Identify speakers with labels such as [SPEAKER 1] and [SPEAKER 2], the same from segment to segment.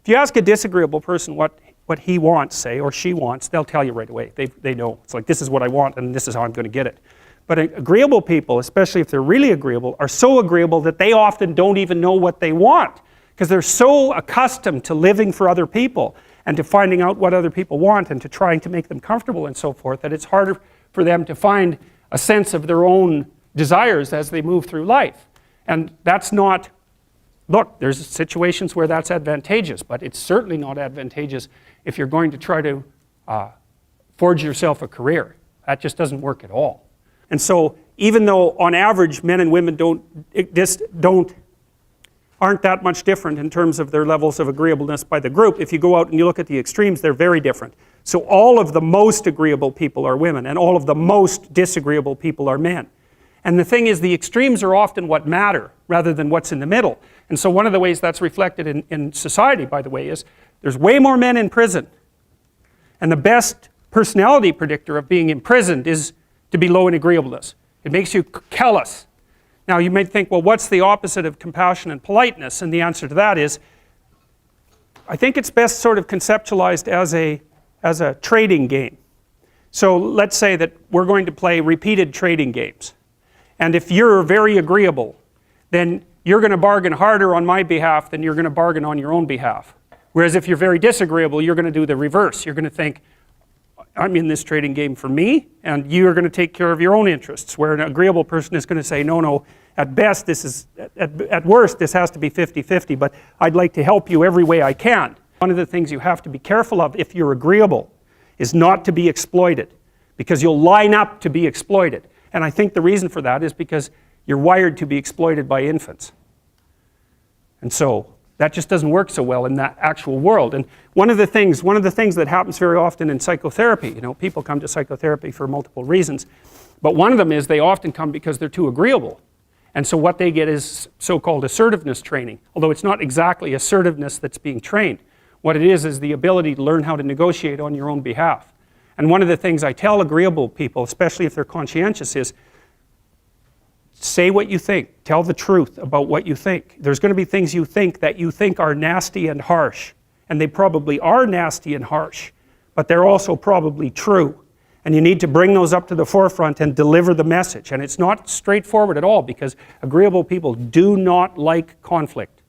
[SPEAKER 1] If you ask a disagreeable person what he wants, say, or she wants, they'll tell you right away. They know. It's like, this is what I want and this is how I'm going to get it. But agreeable people, especially if they're really agreeable, are so agreeable that they often don't even know what they want, because they're so accustomed to living for other people and to finding out what other people want and to trying to make them comfortable and so forth, that it's harder for them to find a sense of their own desires as they move through life. And that's not, look, there's situations where that's advantageous, but it's certainly not advantageous if you're going to try to forge yourself a career. That just doesn't work at all. And so even though on average men and women aren't that much different in terms of their levels of agreeableness by the group, if you go out and you look at the extremes, they're very different. So all of the most agreeable people are women, and all of the most disagreeable people are men. And the thing is, the extremes are often what matter rather than what's in the middle. And so one of the ways that's reflected in society, by the way, is there's way more men in prison. And the best personality predictor of being imprisoned is to be low in agreeableness. It makes you callous. Now you might think, well, what's the opposite of compassion and politeness? And the answer to that is, I think it's best sort of conceptualized as a trading game. So let's say that we're going to play repeated trading games. And if you're very agreeable, then you're going to bargain harder on my behalf than you're going to bargain on your own behalf. Whereas if you're very disagreeable, you're going to do the reverse. You're going to think, I'm in this trading game for me, and you're going to take care of your own interests. Where an agreeable person is going to say, no, at best this is, at worst this has to be 50-50, but I'd like to help you every way I can. One of the things you have to be careful of if you're agreeable is not to be exploited, because you'll line up to be exploited. And I think the reason for that is because you're wired to be exploited by infants. And so that just doesn't work so well in that actual world. And one of the things that happens very often in psychotherapy, people come to psychotherapy for multiple reasons, but one of them is they often come because they're too agreeable. And so what they get is so-called assertiveness training, although it's not exactly assertiveness that's being trained. What it is the ability to learn how to negotiate on your own behalf. And one of the things I tell agreeable people, especially if they're conscientious, is say what you think. Tell the truth about what you think. There's going to be things you think that you think are nasty and harsh. And they probably are nasty and harsh. But they're also probably true. And you need to bring those up to the forefront and deliver the message. And it's not straightforward at all, because agreeable people do not like conflict.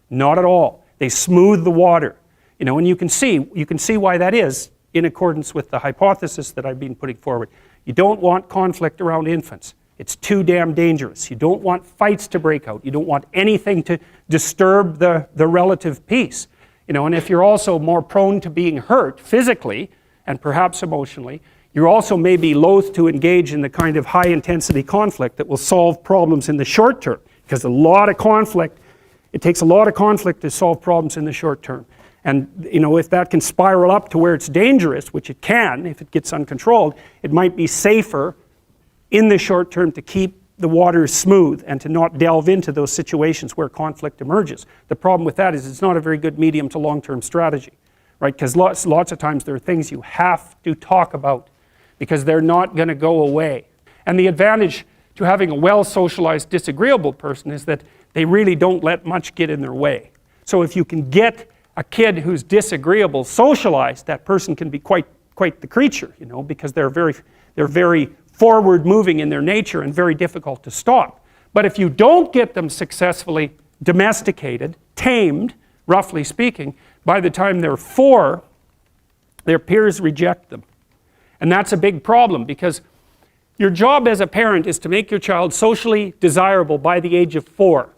[SPEAKER 1] Not at all. They smooth the water. And you can see why that is in accordance with the hypothesis that I've been putting forward. You don't want conflict around infants. It's too damn dangerous. You don't want fights to break out. You don't want anything to disturb the relative peace. And if you're also more prone to being hurt physically and perhaps emotionally, you're also maybe loath to engage in the kind of high-intensity conflict that will solve problems in the short term. Because it takes a lot of conflict to solve problems in the short term. And if that can spiral up to where it's dangerous, which it can if it gets uncontrolled, it might be safer in the short term to keep the waters smooth and to not delve into those situations where conflict emerges. The problem with that is it's not a very good medium to long-term strategy, right? Because lots of times there are things you have to talk about because they're not going to go away. And the advantage to having a well-socialized disagreeable person is that they really don't let much get in their way. So if you can get a kid who's disagreeable socialized, that person can be quite the creature, because they're very forward-moving in their nature and very difficult to stop. But if you don't get them successfully domesticated, tamed, roughly speaking, by the time they're 4, their peers reject them. And that's a big problem, because your job as a parent is to make your child socially desirable by the age of 4.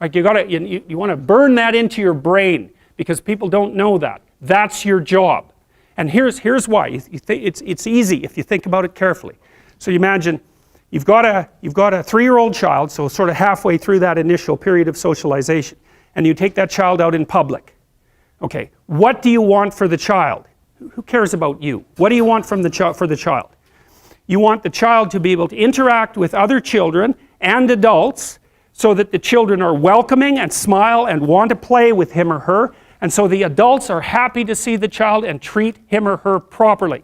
[SPEAKER 1] Like you want to burn that into your brain, because people don't know that. That's your job. And here's why. It's easy if you think about it carefully. So you imagine you've got a 3-year-old child, so sort of halfway through that initial period of socialization, and you take that child out in public. Okay, what do you want for the child? Who cares about you? What do you want for the child? You want the child to be able to interact with other children and adults so that the children are welcoming and smile and want to play with him or her, and so the adults are happy to see the child and treat him or her properly.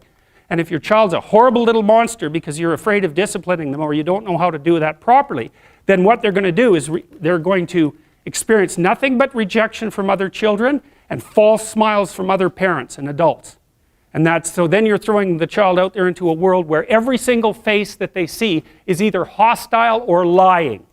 [SPEAKER 1] And if your child's a horrible little monster because you're afraid of disciplining them or you don't know how to do that properly, then what they're going to do is they're going to experience nothing but rejection from other children, and false smiles from other parents and adults. And so then you're throwing the child out there into a world where every single face that they see is either hostile or lying.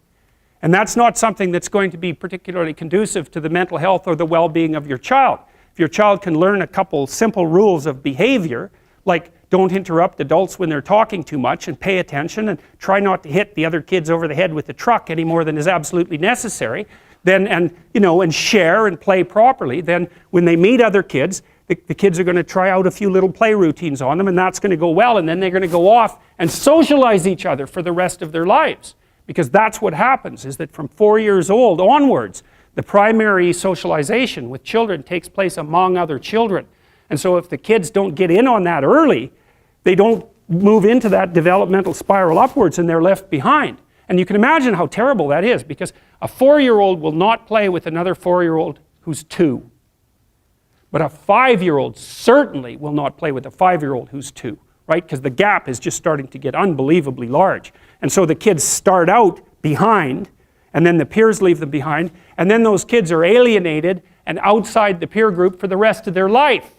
[SPEAKER 1] And that's not something that's going to be particularly conducive to the mental health or the well-being of your child. If your child can learn a couple simple rules of behavior, like don't interrupt adults when they're talking too much, and pay attention, and try not to hit the other kids over the head with the truck any more than is absolutely necessary, then, and share and play properly, then when they meet other kids, the kids are going to try out a few little play routines on them, and that's going to go well, and then they're going to go off and socialize each other for the rest of their lives. Because that's what happens, is that from 4 years old onwards, the primary socialization with children takes place among other children. And so if the kids don't get in on that early, they don't move into that developmental spiral upwards, and they're left behind. And you can imagine how terrible that is, because a 4-year-old will not play with another 4-year-old who's 2. But a 5-year-old certainly will not play with a 5-year-old who's 2, right? Because the gap is just starting to get unbelievably large. And so the kids start out behind, and then the peers leave them behind, and then those kids are alienated and outside the peer group for the rest of their life.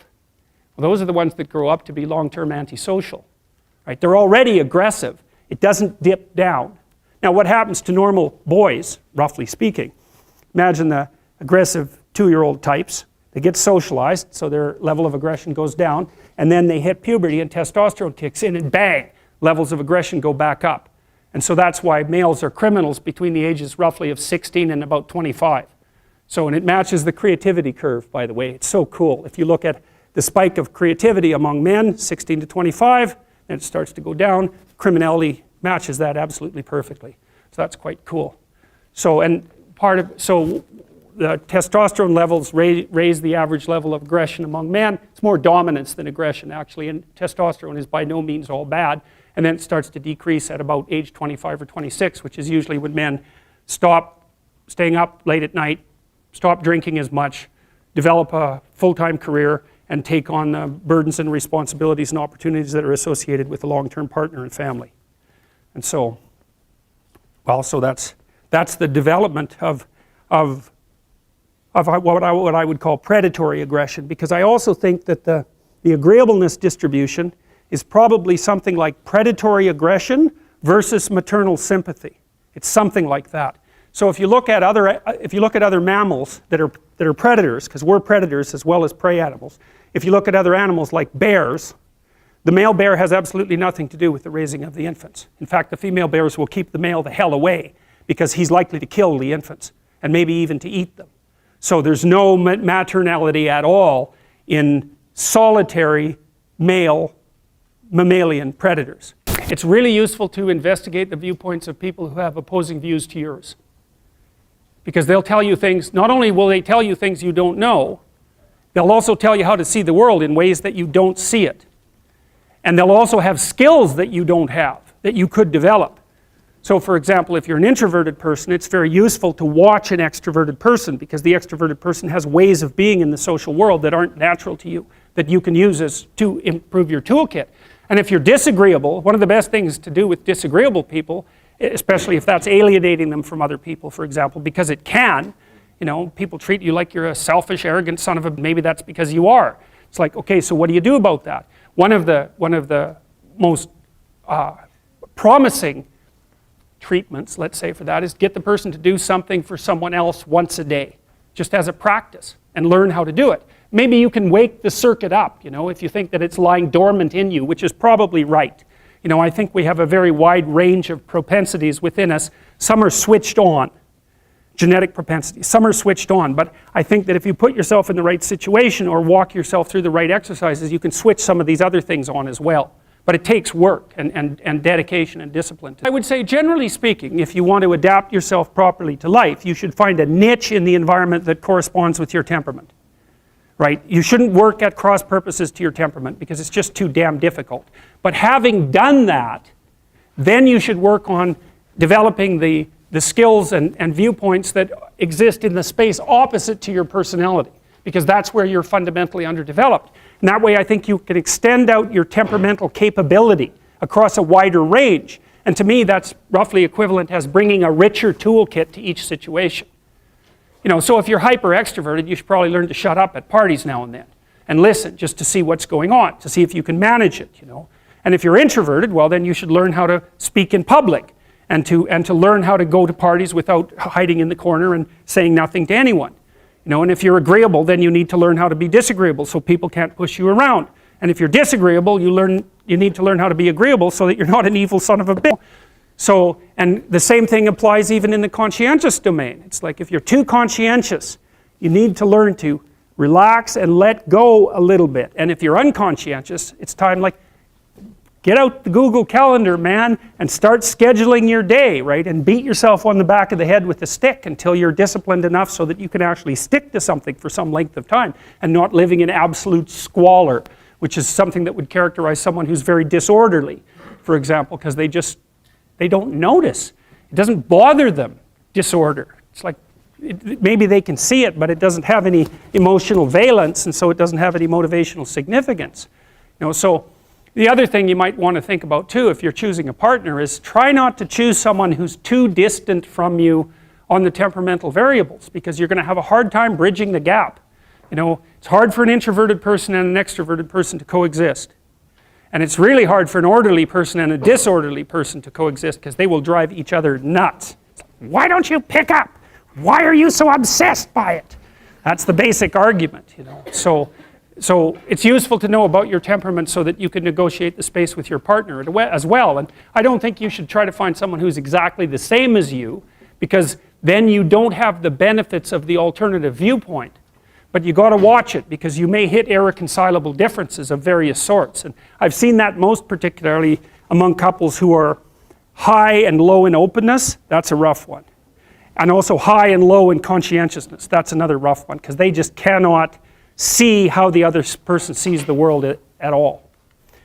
[SPEAKER 1] Well, those are the ones that grow up to be long-term antisocial, right? They're already aggressive. It doesn't dip down. Now, what happens to normal boys, roughly speaking? Imagine the aggressive 2-year-old types. They get socialized, so their level of aggression goes down, and then they hit puberty and testosterone kicks in, and bang, levels of aggression go back up. And so that's why males are criminals between the ages roughly of 16 and about 25. So, and it matches the creativity curve, by the way. It's so cool. If you look at the spike of creativity among men, 16 to 25, then it starts to go down. Criminality matches that absolutely perfectly. So that's quite cool. So, the testosterone levels raise the average level of aggression among men. It's more dominance than aggression, actually, and testosterone is by no means all bad. And then it starts to decrease at about age 25 or 26, which is usually when men stop staying up late at night, stop drinking as much, develop a full-time career, and take on the burdens and responsibilities and opportunities that are associated with a long-term partner and family. And so, well, so that's the development of what I would call predatory aggression, because I also think that the agreeableness distribution is probably something like predatory aggression versus maternal sympathy. It's something like that. So if you look at other mammals that are predators, because we're predators as well as prey animals, if you look at other animals like bears, the male bear has absolutely nothing to do with the raising of the infants. In fact, the female bears will keep the male the hell away, because he's likely to kill the infants and maybe even to eat them. So there's no maternality at all in solitary male mammalian predators. It's really useful to investigate the viewpoints of people who have opposing views to yours, because they'll tell you things. Not only will they tell you things you don't know, they'll also tell you how to see the world in ways that you don't see it. And they'll also have skills that you don't have, that you could develop. So for example, if you're an introverted person, it's very useful to watch an extroverted person, because the extroverted person has ways of being in the social world that aren't natural to you, that you can use to improve your toolkit. And if you're disagreeable, one of the best things to do with disagreeable people, especially if that's alienating them from other people, for example, because it can, people treat you like you're a selfish, arrogant son of a, maybe that's because you are. It's like, okay, so what do you do about that? One of the most promising treatments, let's say, for that is get the person to do something for someone else once a day, just as a practice, and learn how to do it. Maybe you can wake the circuit up, if you think that it's lying dormant in you, which is probably right. I think we have a very wide range of propensities within us. Some are switched on, genetic propensities. Some are switched on, but I think that if you put yourself in the right situation or walk yourself through the right exercises, you can switch some of these other things on as well. But it takes work and dedication and discipline. I would say, generally speaking, if you want to adapt yourself properly to life, you should find a niche in the environment that corresponds with your temperament. Right? You shouldn't work at cross purposes to your temperament, because it's just too damn difficult. But having done that, then you should work on developing the skills and viewpoints that exist in the space opposite to your personality, because that's where you're fundamentally underdeveloped. And that way I think you can extend out your temperamental capability across a wider range. And to me, that's roughly equivalent as bringing a richer toolkit to each situation. You know, so if you're hyper extroverted, you should probably learn to shut up at parties now and then and listen just to see what's going on, to see if you can manage it, you know. And if you're introverted, well, then you should learn how to speak in public and to learn how to go to parties without hiding in the corner and saying nothing to anyone. You know, and if you're agreeable, then you need to learn how to be disagreeable so people can't push you around. And if you're disagreeable, you need to learn how to be agreeable so that you're not an evil son of a bitch. So, and the same thing applies even in the conscientious domain. It's like if you're too conscientious, you need to learn to relax and let go a little bit. And if you're unconscientious, it's time like, get out the Google Calendar, man, and start scheduling your day, right? And beat yourself on the back of the head with a stick until you're disciplined enough so that you can actually stick to something for some length of time and not living in absolute squalor, which is something that would characterize someone who's very disorderly, for example, because they don't notice. It doesn't bother them, disorder. It's like, maybe they can see it, but it doesn't have any emotional valence, and so it doesn't have any motivational significance. You know, so the other thing you might want to think about too, if you're choosing a partner, is try not to choose someone who's too distant from you on the temperamental variables, because you're going to have a hard time bridging the gap. You know, it's hard for an introverted person and an extroverted person to coexist. And it's really hard for an orderly person and a disorderly person to coexist because they will drive each other nuts. Why don't you pick up? Why are you so obsessed by it? That's the basic argument, you know. So it's useful to know about your temperament so that you can negotiate the space with your partner as well. And I don't think you should try to find someone who's exactly the same as you, because then you don't have the benefits of the alternative viewpoint. But you got to watch it, because you may hit irreconcilable differences of various sorts. And I've seen that most particularly among couples who are high and low in openness. That's a rough one. And also high and low in conscientiousness. That's another rough one, because they just cannot see how the other person sees the world at all.